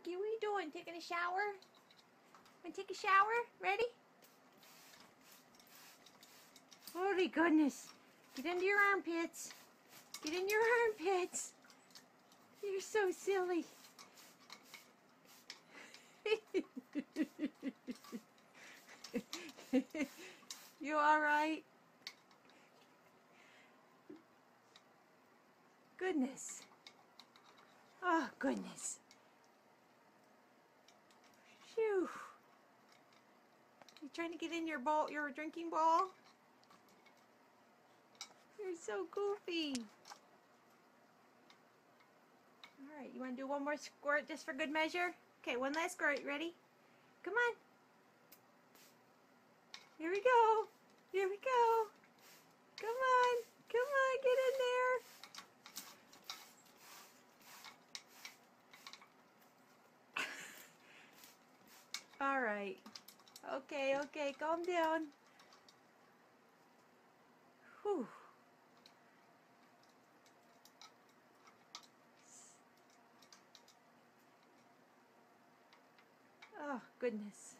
Sparky, what are you doing? Taking a shower? Want to take a shower? Ready? Holy goodness. Get into your armpits. Get in your armpits. You're so silly. You alright? Goodness. Oh, goodness. Phew. You trying to get in your bowl, your drinking bowl? You're so goofy. Alright, you want to do one more squirt just for good measure? Okay, one last squirt. You ready? Come on. Here we go. Here we go. Come on. Come on, get in there. Alright. Okay, calm down. Whew. Oh, goodness.